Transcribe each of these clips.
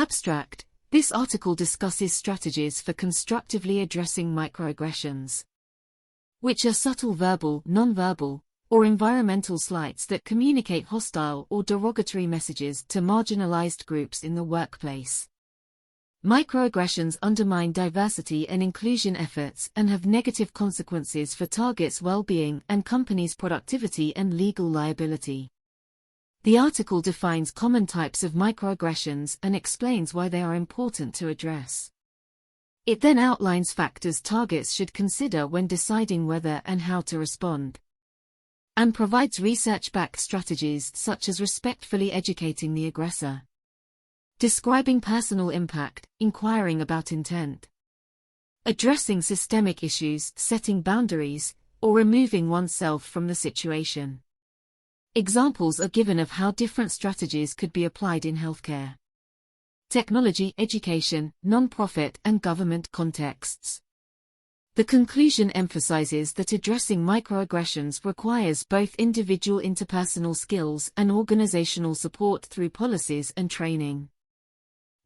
Abstract. This article discusses strategies for constructively addressing microaggressions, which are subtle verbal, nonverbal, or environmental slights that communicate hostile or derogatory messages to marginalized groups in the workplace. Microaggressions undermine diversity and inclusion efforts and have negative consequences for targets' well-being and companies' productivity and legal liability. The article defines common types of microaggressions and explains why they are important to address. It then outlines factors targets should consider when deciding whether and how to respond, and provides research-backed strategies such as respectfully educating the aggressor, describing personal impact, inquiring about intent, addressing systemic issues, setting boundaries, or removing oneself from the situation. Examples are given of how different strategies could be applied in healthcare, technology, education, non-profit, and government contexts. The conclusion emphasizes that addressing microaggressions requires both individual interpersonal skills and organizational support through policies and training.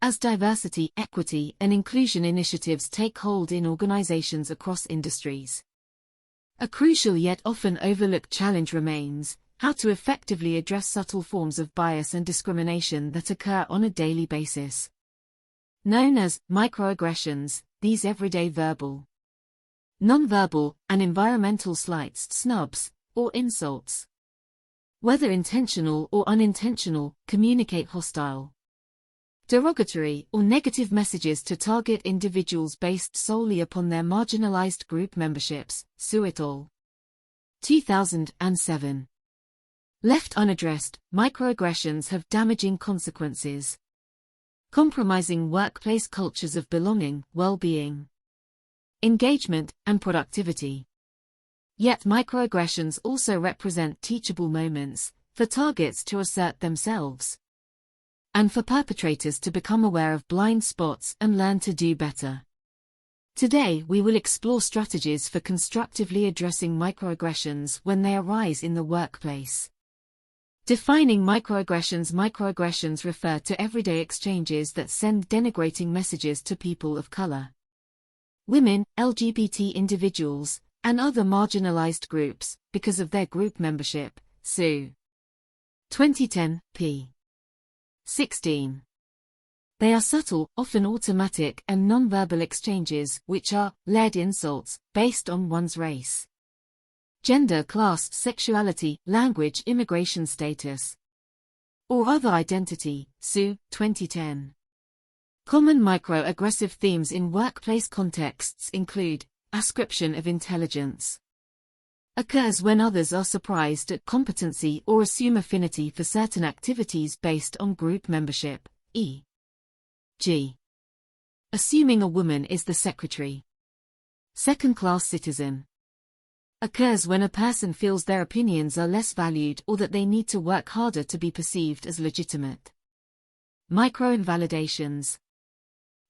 As diversity, equity, and inclusion initiatives take hold in organizations across industries, a crucial yet often overlooked challenge remains: how to effectively address subtle forms of bias and discrimination that occur on a daily basis. Known as microaggressions, these everyday verbal, nonverbal, and environmental slights, snubs, or insults, whether intentional or unintentional, communicate hostile, derogatory, or negative messages to target individuals based solely upon their marginalized group memberships. Su et al. 2007. Left unaddressed, microaggressions have damaging consequences, compromising workplace cultures of belonging, well-being, engagement, and productivity. Yet microaggressions also represent teachable moments for targets to assert themselves, and for perpetrators to become aware of blind spots and learn to do better. Today we will explore strategies for constructively addressing microaggressions when they arise in the workplace. Defining microaggressions. Microaggressions refer to everyday exchanges that send denigrating messages to people of color, women, LGBT individuals, and other marginalized groups, because of their group membership. Su. 2010, p. 16. They are subtle, often automatic and nonverbal exchanges which are lead insults based on one's race, gender, class, sexuality, language, immigration status, or other identity. Su. 2010. Common microaggressive themes in workplace contexts include ascription of intelligence. Occurs when others are surprised at competency or assume affinity for certain activities based on group membership, e.g., assuming a woman is the secretary. Second-class citizen. Occurs when a person feels their opinions are less valued or that they need to work harder to be perceived as legitimate. Micro-invalidations.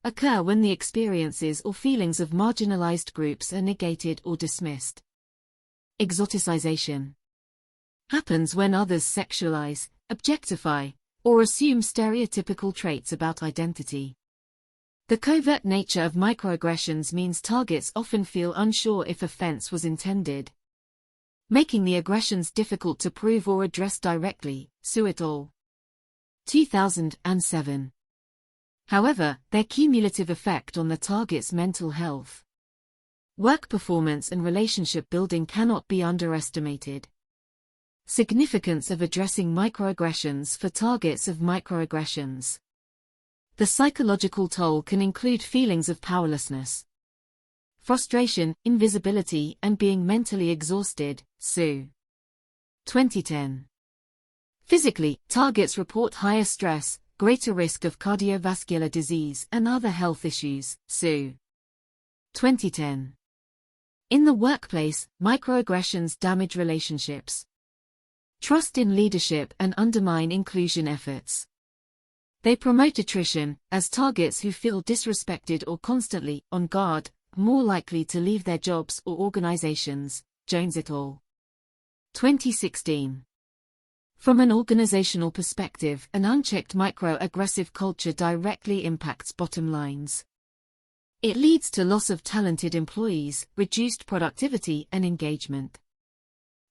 Occur when the experiences or feelings of marginalized groups are negated or dismissed. Exoticization. Happens when others sexualize, objectify, or assume stereotypical traits about identity. The covert nature of microaggressions means targets often feel unsure if offense was intended, making the aggressions difficult to prove or address directly. Su et al. 2007. However, their cumulative effect on the target's mental health, work performance and relationship building cannot be underestimated. Significance of addressing microaggressions for targets of microaggressions. The psychological toll can include feelings of powerlessness, frustration, invisibility, and being mentally exhausted. Su. 2010. Physically, targets report higher stress, greater risk of cardiovascular disease and other health issues. Su. 2010. In the workplace, microaggressions damage relationships, trust in leadership, and undermine inclusion efforts. They promote attrition, as targets who feel disrespected or constantly on guard are more likely to leave their jobs or organizations. Jones et al. 2016. From an organizational perspective, an unchecked microaggressive culture directly impacts bottom lines. It leads to loss of talented employees, reduced productivity and engagement.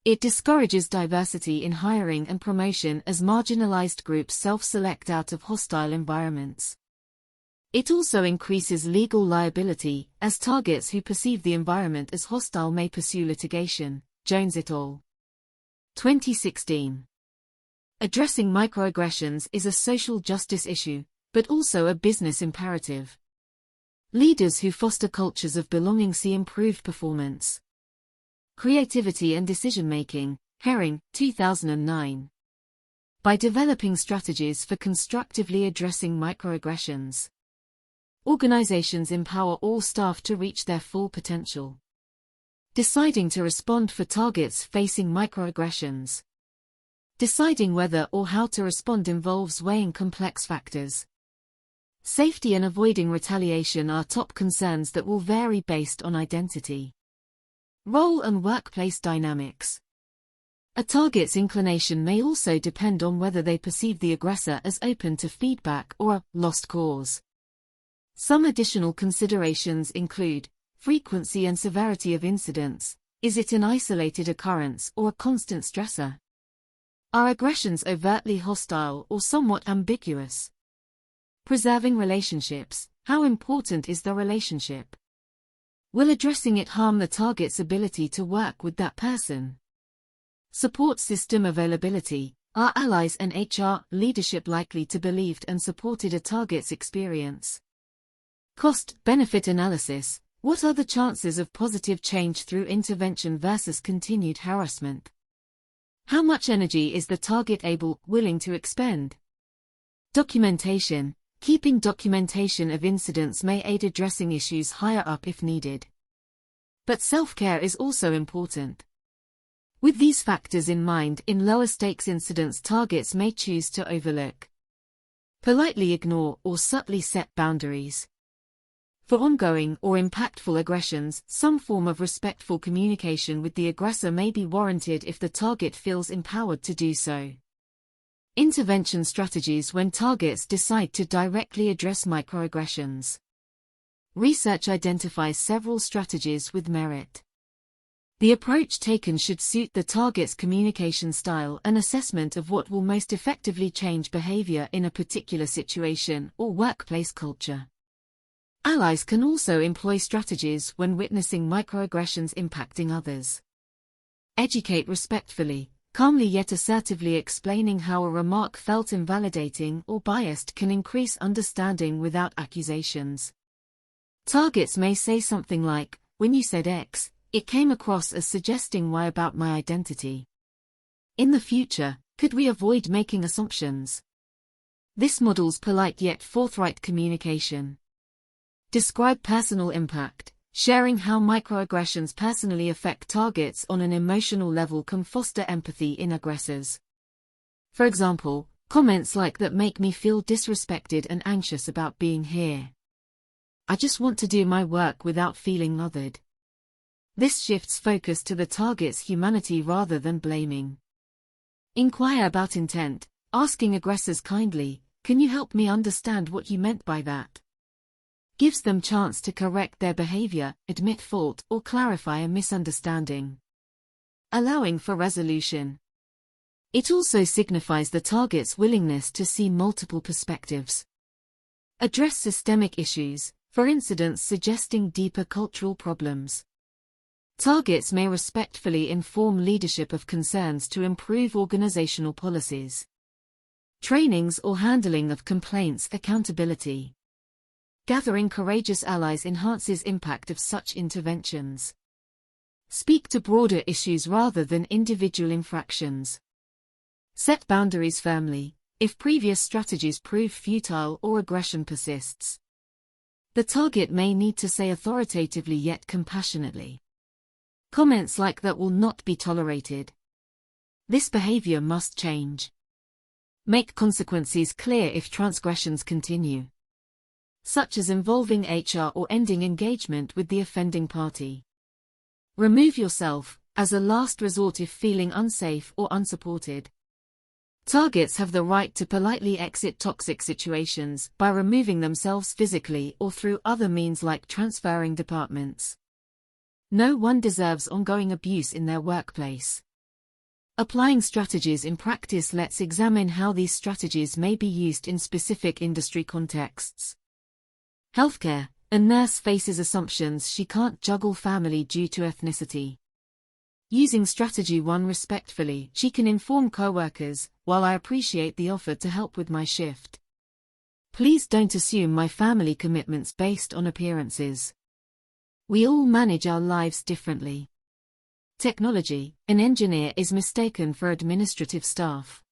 It discourages diversity in hiring and promotion as marginalized groups self-select out of hostile environments. It also increases legal liability, as targets who perceive the environment as hostile may pursue litigation. Jones et al. 2016. Addressing microaggressions is a social justice issue, but also a business imperative. Leaders who foster cultures of belonging see improved performance, creativity and decision-making. Herring, 2009. By developing strategies for constructively addressing microaggressions, organizations empower all staff to reach their full potential. Deciding to respond for targets facing microaggressions. Deciding whether or how to respond involves weighing complex factors. Safety and avoiding retaliation are top concerns that will vary based on identity, role and workplace dynamics. A target's inclination may also depend on whether they perceive the aggressor as open to feedback or a lost cause. Some additional considerations include frequency and severity of incidents. Is it an isolated occurrence or a constant stressor? Are aggressions overtly hostile or somewhat ambiguous? Preserving relationships. How important is the relationship? Will addressing it harm the target's ability to work with that person? Support system availability. Are allies and HR leadership likely to believe and supported a target's experience? Cost-benefit analysis. What are the chances of positive change through intervention versus continued harassment? How much energy is the target willing to expend? Documentation. Keeping documentation of incidents may aid addressing issues higher up if needed. But self-care is also important. With these factors in mind, in lower stakes incidents, targets may choose to overlook, politely ignore, or subtly set boundaries. For ongoing or impactful aggressions, some form of respectful communication with the aggressor may be warranted if the target feels empowered to do so. Intervention strategies when targets decide to directly address microaggressions. Research identifies several strategies with merit. The approach taken should suit the target's communication style and assessment of what will most effectively change behavior in a particular situation or workplace culture. Allies can also employ strategies when witnessing microaggressions impacting others. Educate respectfully, calmly yet assertively explaining how a remark felt invalidating or biased can increase understanding without accusations. Targets may say something like, "When you said X, it came across as suggesting Y about my identity. In the future, could we avoid making assumptions?" This models polite yet forthright communication. Describe personal impact. Sharing how microaggressions personally affect targets on an emotional level can foster empathy in aggressors. For example, comments like "that make me feel disrespected and anxious about being here. I just want to do my work without feeling mothered." This shifts focus to the target's humanity rather than blaming. Inquire about intent, asking aggressors kindly, "Can you help me understand what you meant by that?" Gives them chance to correct their behavior, admit fault, or clarify a misunderstanding. Allowing for resolution. It also signifies the target's willingness to see multiple perspectives. Address systemic issues, for incidents suggesting deeper cultural problems. Targets may respectfully inform leadership of concerns to improve organizational policies. Trainings or handling of complaints. Accountability. Gathering courageous allies enhances impact of such interventions. Speak to broader issues rather than individual infractions. Set boundaries firmly, if previous strategies prove futile or aggression persists. The target may need to say authoritatively yet compassionately. Comments like "that will not be tolerated. This behavior must change." Make consequences clear if transgressions continue, such as involving HR or ending engagement with the offending party. Remove yourself, as a last resort if feeling unsafe or unsupported. Targets have the right to politely exit toxic situations by removing themselves physically or through other means like transferring departments. No one deserves ongoing abuse in their workplace. Applying strategies in practice. Let's examine how these strategies may be used in specific industry contexts. Healthcare. A nurse faces assumptions she can't juggle family due to ethnicity. Using strategy 1 respectfully, she can inform coworkers, "While I appreciate the offer to help with my shift, please don't assume my family commitments based on appearances. We all manage our lives differently." Technology. An engineer is mistaken for administrative staff.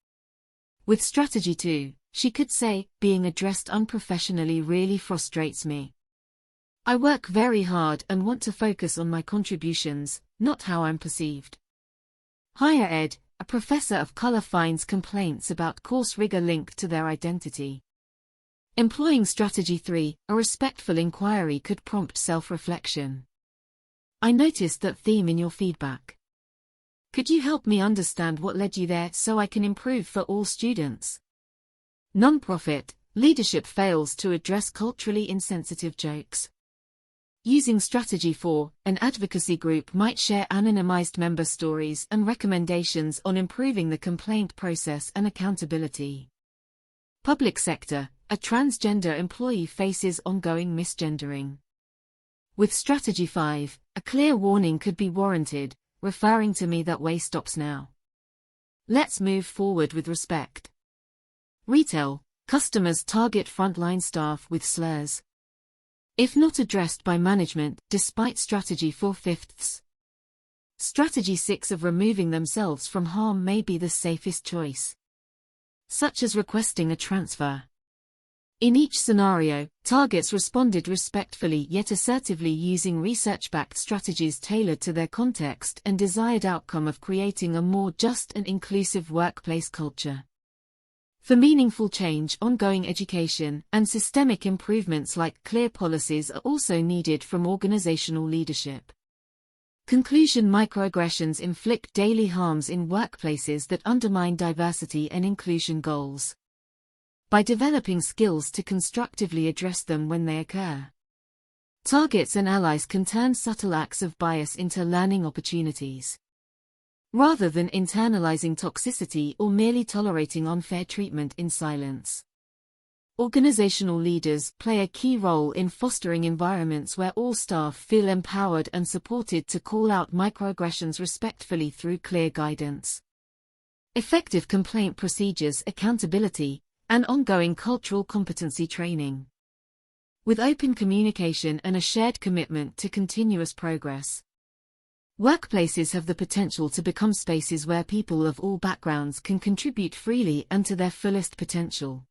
With strategy 2, she could say, "Being addressed unprofessionally really frustrates me. I work very hard and want to focus on my contributions, not how I'm perceived." Higher ed. A professor of color finds complaints about course rigor linked to their identity. Employing strategy 3, a respectful inquiry could prompt self-reflection. "I noticed that theme in your feedback. Could you help me understand what led you there so I can improve for all students?" Nonprofit. Leadership fails to address culturally insensitive jokes. Using strategy 4, an advocacy group might share anonymized member stories and recommendations on improving the complaint process and accountability. Public sector. A transgender employee faces ongoing misgendering. With strategy 5, a clear warning could be warranted, "Referring to me that way stops now." Let's move forward with respect. Retail. Customers target frontline staff with slurs. If not addressed by management, despite strategy 4/5. Strategy 6 of removing themselves from harm may be the safest choice, such as requesting a transfer. In each scenario, targets responded respectfully yet assertively using research-backed strategies tailored to their context and desired outcome of creating a more just and inclusive workplace culture. For meaningful change, ongoing education and systemic improvements like clear policies are also needed from organizational leadership. Conclusion. Microaggressions inflict daily harms in workplaces that undermine diversity and inclusion goals. By developing skills to constructively address them when they occur, targets and allies can turn subtle acts of bias into learning opportunities, rather than internalizing toxicity or merely tolerating unfair treatment in silence. Organizational leaders play a key role in fostering environments where all staff feel empowered and supported to call out microaggressions respectfully through clear guidance, effective complaint procedures, accountability, and ongoing cultural competency training. With open communication and a shared commitment to continuous progress, workplaces have the potential to become spaces where people of all backgrounds can contribute freely and to their fullest potential.